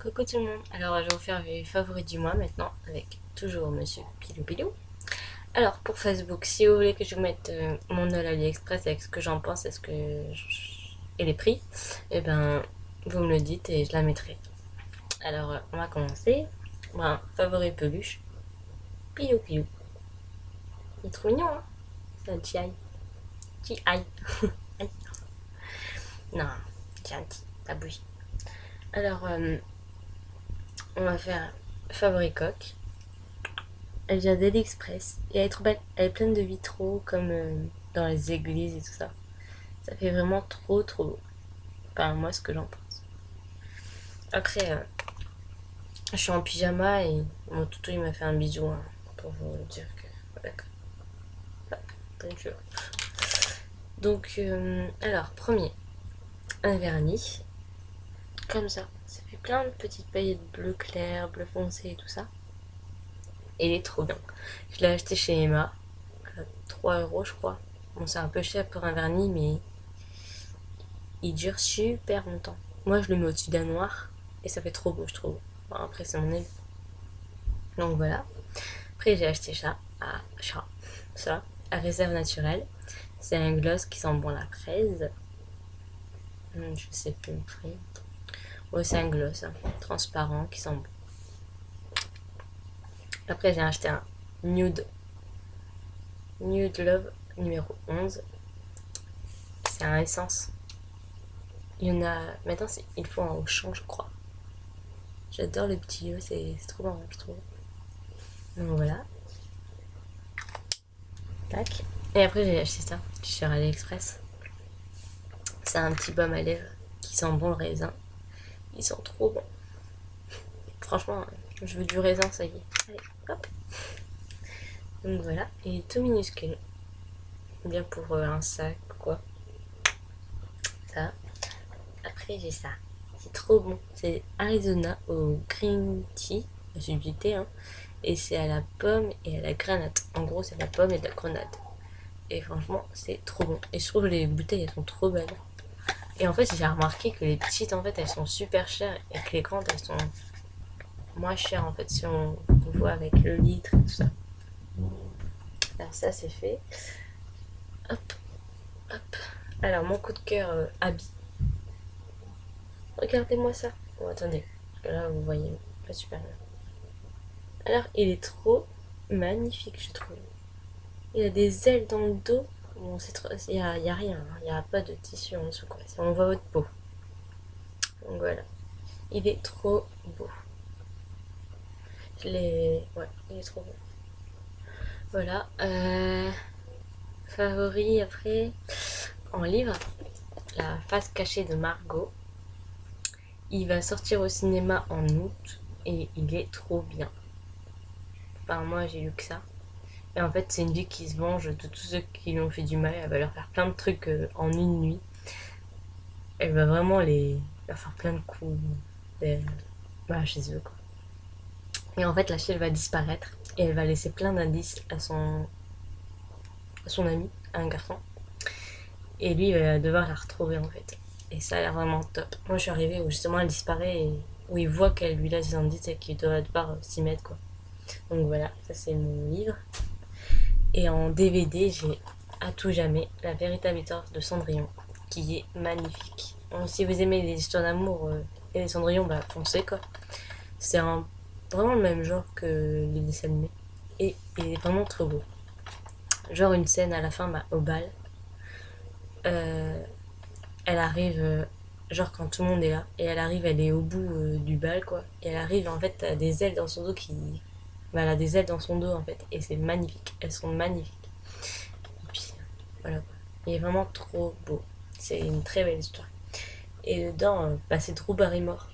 Coucou tout le monde. Alors je vais vous faire les favoris du mois maintenant avec toujours Monsieur Pilou Pilou. Alors pour Facebook, si vous voulez que je vous mette mon haul AliExpress avec ce que j'en pense et les prix, et ben vous me le dites et je la mettrai. Alors on va commencer. Bon, favori peluche, Pilou Pilou. Il est trop mignon, hein. C'est un petit aïe. Petit aïe. Aïe. Non, gentil, t'as bougé. Alors on va faire favori coque. Elle vient d'AliExpress et elle est trop belle. Elle est pleine de vitraux comme dans les églises et tout ça. Ça fait vraiment trop beau. Enfin, moi, ce que j'en pense. Après, je suis en pyjama et mon toutou il m'a fait un bisou hein, pour vous dire que. D'accord. Bonjour. Donc, alors, premier, un vernis. Comme ça. Ça fait plein de petites paillettes bleu clair, bleu foncé et tout ça. Et il est trop bien. Je l'ai acheté chez Emma. À 3 € je crois. Bon, c'est un peu cher pour un vernis, mais il dure super longtemps. Moi, je le mets au-dessus d'un noir et ça fait trop beau, je trouve. Bon, après, c'est mon avis. Donc voilà. Après, j'ai acheté ça, à Réserve Naturelle. C'est un gloss qui sent bon la fraise. Je sais plus le prix. Ouais, c'est un gloss hein, transparent qui sent bon. Après, j'ai acheté un Nude Love numéro 11. C'est un essence. Il y en a. Maintenant, il faut un Auchan, je crois. J'adore le petit lieu, c'est trop marrant, je trouve. Donc voilà. Tac. Et après, j'ai acheté ça sur AliExpress. C'est un petit baume à lèvres qui sent bon le raisin. Ils sont trop bons. Franchement, je veux du raisin, ça y est. Allez, hop. Donc voilà. Il est tout minuscule. Bien pour un sac, quoi. Ça. Après, j'ai ça. C'est trop bon. C'est Arizona au green tea. C'est du thé, hein. Et c'est à la pomme et à la grenade. En gros, c'est la pomme et de la grenade. Et franchement, c'est trop bon. Et je trouve que les bouteilles, elles sont trop belles. Et en fait, j'ai remarqué que les petites, en fait, elles sont super chères. Et que les grandes, elles sont moins chères, en fait, si on voit avec le litre et tout ça. Alors ça, c'est fait. Hop, hop. Alors, mon coup de cœur, habit. Regardez-moi ça. Bon, attendez. Parce que là, vous voyez pas super bien. Alors, il est trop magnifique, je trouve. Il a des ailes dans le dos. Bon, c'est trop. Il y a rien. Hein. Il n'y a pas de tissu en dessous, quoi. On voit votre peau. Donc voilà. Il est trop beau. Ouais, il est trop beau. Voilà. Favori après. En livre. La face cachée de Margot. Il va sortir au cinéma en août. Et il est trop bien. Enfin, moi, j'ai lu que ça. Et en fait, c'est une vie qui se venge de tous ceux qui lui ont fait du mal. Elle va leur faire plein de trucs en une nuit. Elle va vraiment leur faire plein de coups chez eux, quoi. Et en fait, la fille, elle va disparaître. Et elle va laisser plein d'indices à son ami, à un garçon. Et lui, il va devoir la retrouver, en fait. Et ça a l'air vraiment top. Moi, je suis arrivée où justement elle disparaît et où il voit qu'elle lui laisse des indices et qu'il doit devoir s'y mettre, quoi. Donc voilà, ça c'est mon livre. Et en DVD, j'ai à tout jamais La véritable histoire de Cendrillon, qui est magnifique. Donc, si vous aimez les histoires d'amour et les Cendrillon, bah foncez quoi. C'est vraiment le même genre que les dessins animés. Et il est vraiment trop beau. Genre une scène à la fin au bal. Elle arrive, genre quand tout le monde est là, et elle arrive, elle est au bout du bal quoi. Et elle arrive, en fait, elle a des ailes dans son dos qui. Bah, elle a des ailes dans son dos en fait. Et c'est magnifique. Elles sont magnifiques. Et puis voilà quoi. Il est vraiment trop beau. C'est une très belle histoire. Et dedans, bah, c'est Drew Barrymore.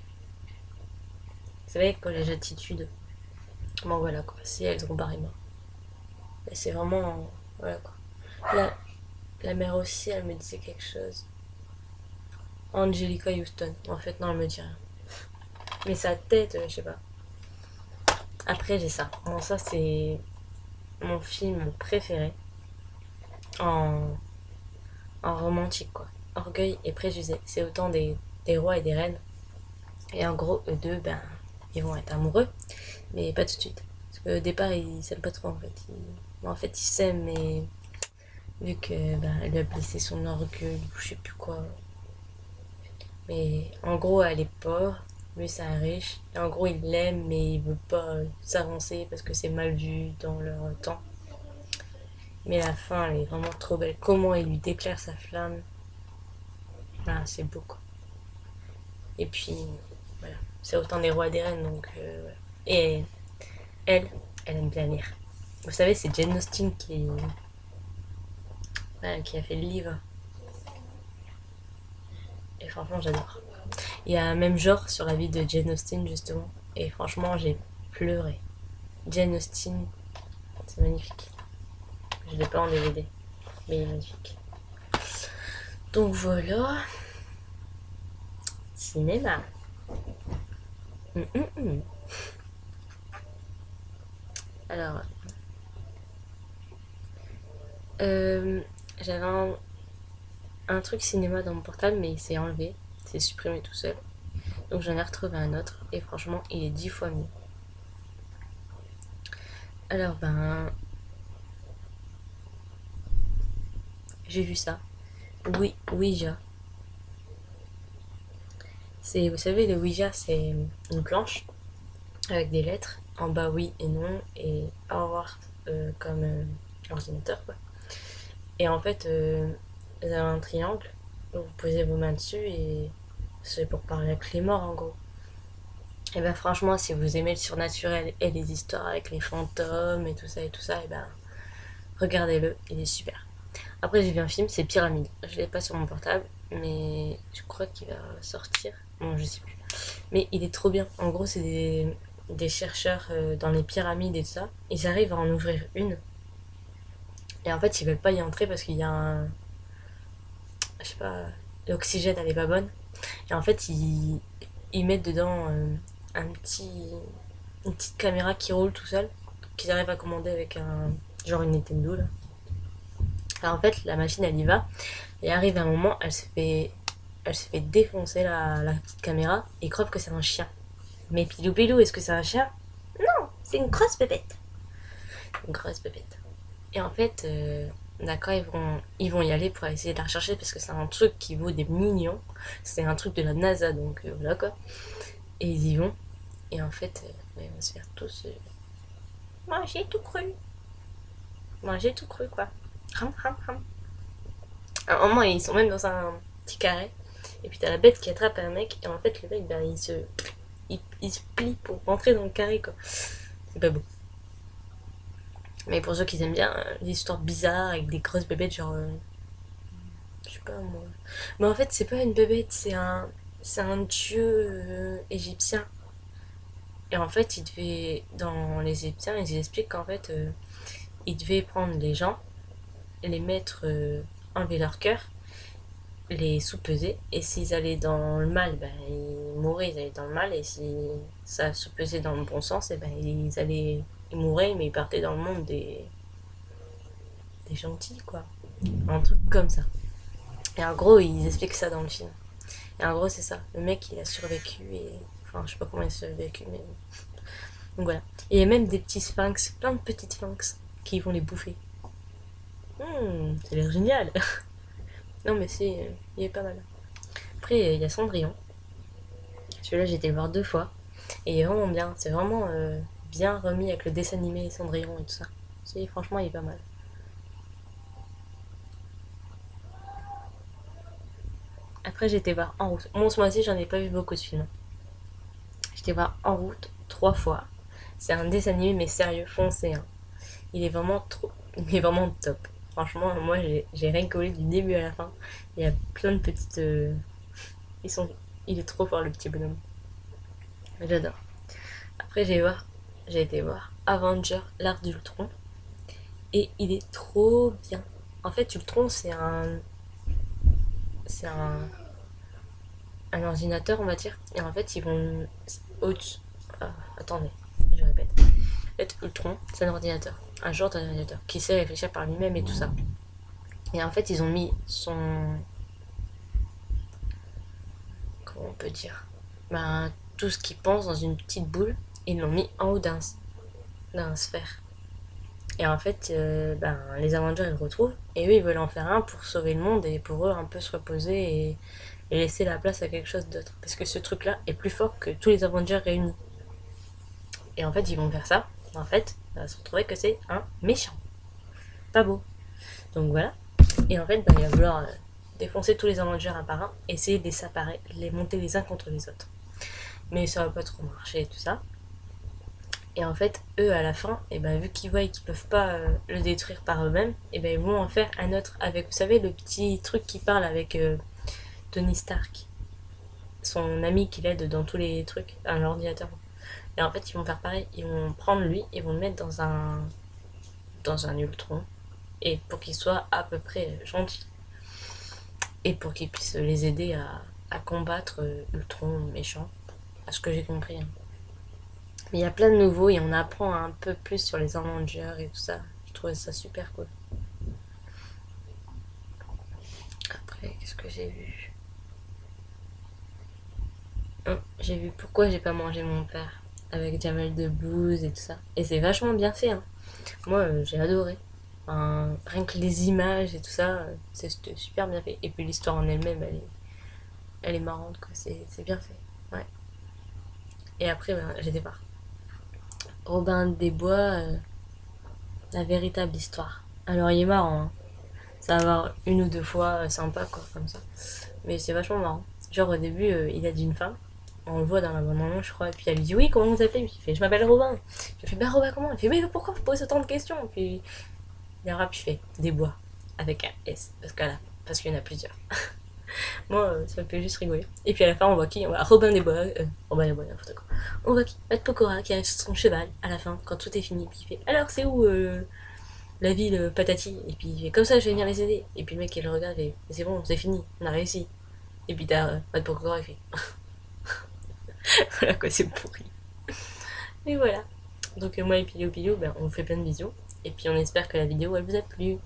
Vous savez, Collège Attitude. Bon voilà quoi. C'est elle, Drew Barrymore. Et c'est vraiment. Voilà quoi. La mère aussi, elle me disait quelque chose. Angelica Houston. En fait, non, elle me dit rien. Mais sa tête, je sais pas. Après, j'ai ça. Bon, ça, c'est mon film préféré. En, en romantique, quoi. Orgueil et préjugés. C'est autant des rois et des reines. Et en gros, eux deux, ben, ils vont être amoureux, mais pas tout de suite. Parce qu'au départ, ils s'aiment pas trop en fait. En fait, ils s'aiment, mais vu que ben, elle lui a blessé son orgueil ou je sais plus quoi. Mais en gros, elle est pauvre, lui c'est un riche. Et en gros, il l'aime, mais il veut pas s'avancer parce que c'est mal vu dans leur temps. Mais la fin, elle est vraiment trop belle. Comment il lui déclare sa flamme, ah, c'est beau quoi. Et puis, voilà, c'est autant des rois et des reines, donc voilà. Et elle, elle aime bien lire. Vous savez, c'est Jane Austen voilà, qui a fait le livre. Et franchement, j'adore. Il y a un même genre sur la vie de Jane Austen, justement. Et franchement, j'ai pleuré. Jane Austen, c'est magnifique. Je l'ai pas en DVD, mais il est magnifique. Donc voilà, cinéma. Hum, hum, hum. Alors, euh, j'avais un truc cinéma dans mon portable, mais il s'est enlevé. C'est supprimé tout seul. Donc j'en ai retrouvé un autre. Et franchement, il est 10 fois mieux. Alors, ben, j'ai vu ça. Oui, Ouija. C'est, vous savez, le Ouija, c'est une planche avec des lettres. En bas, oui et non. Et au revoir, comme ordinateur, quoi. Et en fait, vous avez un triangle. Vous posez vos mains dessus et c'est pour parler avec les morts, en gros. Et ben franchement, si vous aimez le surnaturel et les histoires avec les fantômes et tout ça, et ben regardez-le, il est super. Après, j'ai vu un film, c'est Pyramide. Je l'ai pas sur mon portable, mais je crois qu'il va sortir. Bon, je sais plus. Mais il est trop bien. En gros, c'est des chercheurs dans les pyramides et tout ça. Ils arrivent à en ouvrir une. Et en fait, ils veulent pas y entrer parce qu'il y a un. Je sais pas. L'oxygène, elle est pas bonne. Et en fait, ils mettent dedans un petit. Une petite caméra qui roule tout seul. Qu'ils arrivent à commander avec un. Genre une Nintendo là. Alors en fait, la machine elle y va. Et arrive un moment, elle se fait défoncer la petite caméra. Et ils croient que c'est un chien. Mais Pilou Pilou, est-ce que c'est un chien? Non, c'est une grosse bébête. Une grosse bébête. Et en fait, d'accord, ils vont y aller pour essayer de la rechercher parce que c'est un truc qui vaut des millions. C'est un truc de la NASA, donc voilà quoi. Et ils y vont. Et en fait, ils vont se faire tous. Moi j'ai tout cru. Moi j'ai tout cru quoi. Ram, ram, ram. À un moment, ils sont même dans un petit carré. Et puis t'as la bête qui attrape un mec. Et en fait, le mec, ben, il se plie pour rentrer dans le carré quoi. C'est pas beau. Mais pour ceux qui aiment bien les histoires bizarres avec des grosses bébêtes, genre. Je sais pas moi. Mais en fait, c'est pas une bébête, c'est un dieu égyptien. Et en fait, dans les Égyptiens, ils expliquent qu'en fait, ils devaient prendre les gens, les mettre, enlever leur cœur, les sous-peser, et s'ils allaient dans le mal, ben, ils mouraient, ils allaient dans le mal, et si ça sous-pesait dans le bon sens, et ben, ils mouraient, mais ils partaient dans le monde des gentils, quoi. Un truc comme ça. Et en gros, ils expliquent ça dans le film. Et en gros, c'est ça. Le mec, il a survécu et. Enfin, je sais pas comment il a survécu, mais. Donc voilà. Et il y a même des petits sphinx, plein de petits sphinx, qui vont les bouffer. Ça a l'air génial. Non, mais il est pas mal. Après, il y a Cendrillon. Celui-là, j'ai été le voir 2 fois. Et il est vraiment bien. C'est vraiment bien remis avec le dessin animé Cendrillon et tout ça. Franchement, il est pas mal. Après, j'ai été voir En route. Bon, ce mois-ci, j'en ai pas vu beaucoup de films. J'étais voir En route 3 fois. C'est un dessin animé, mais sérieux, foncé. Hein. Il est vraiment trop. Il est vraiment top. Franchement, moi, j'ai rigolé du début à la fin. Il y a plein de petites. Ils sont, il est trop fort, le petit bonhomme. J'adore. Après, j'ai été voir Avenger, l'art d'Ultron. Et il est trop bien. En fait, Ultron, c'est un ordinateur, on va dire. Et en fait, ils vont. Attendez, je répète. En fait, Ultron, c'est un ordinateur. Un genre d'ordinateur qui sait réfléchir par lui-même et tout ça. Et en fait, ils ont mis son. Comment on peut dire? Ben, tout ce qu'ils pensent dans une petite boule et ils l'ont mis en haut d'un sphère. Et en fait, les Avengers ils le retrouvent et eux ils veulent en faire un pour sauver le monde et pour eux un peu se reposer et laisser la place à quelque chose d'autre. Parce que ce truc là est plus fort que tous les Avengers réunis. Et en fait ils vont faire ça. En fait, on va se retrouver que c'est un méchant. Pas beau. Donc voilà. Et en fait, il va vouloir défoncer tous les Avengers un par un, essayer de les séparer, de les monter les uns contre les autres. Mais ça va pas trop marcher et tout ça. Et en fait, eux, à la fin, vu qu'ils voient qu'ils peuvent pas le détruire par eux-mêmes, ils vont en faire un autre avec, vous savez, le petit truc qui parle avec Tony Stark, son ami qui l'aide dans tous les trucs, un ordinateur. Et en fait, ils vont faire pareil, ils vont prendre lui, ils vont le mettre dans un Ultron, et pour qu'il soit à peu près gentil. Et pour qu'il puisse les aider à combattre Ultron méchant, à ce que j'ai compris. Mais il y a plein de nouveaux et on apprend un peu plus sur les Avengers et tout ça. Je trouvais ça super cool. Après, qu'est-ce que j'ai vu? J'ai vu Pourquoi j'ai pas mangé mon père avec Jamel Debbouze et tout ça. Et c'est vachement bien fait. Hein. Moi, j'ai adoré. Rien que les images et tout ça, c'était super bien fait. Et puis l'histoire en elle-même, elle est marrante. Quoi. C'est bien fait. Ouais. Et après, j'étais pas. Robin des Bois, la véritable histoire. Alors il est marrant, hein. Ça va avoir une ou deux fois sympa quoi, comme ça. Mais c'est vachement marrant. Genre au début, il a dit une femme, on le voit dans la bande-annonce je crois, et puis elle lui dit oui, comment vous appelez? Puis il fait je m'appelle Robin. Je fais bah Robin comment? Il fait mais pourquoi vous posez autant de questions? Puis il rap, il fait des bois avec un S, parce qu'il y en a plusieurs. Moi, ça me fait juste rigoler. Et puis à la fin, on voit qui? On voit Robin des Bois, n'importe quoi. On voit qui? Matt Pokora qui arrive sur son cheval à la fin, quand tout est fini. Puis il fait alors c'est où la ville patati? Et puis il fait comme ça, je vais venir les aider. Et puis le mec il le regarde et c'est bon, c'est fini, on a réussi. Et puis t'as Matt Pokora, il fait voilà quoi, c'est pourri. Et voilà. Donc moi et Pilou Pilou, on vous fait plein de bisous. Et puis on espère que la vidéo elle vous a plu.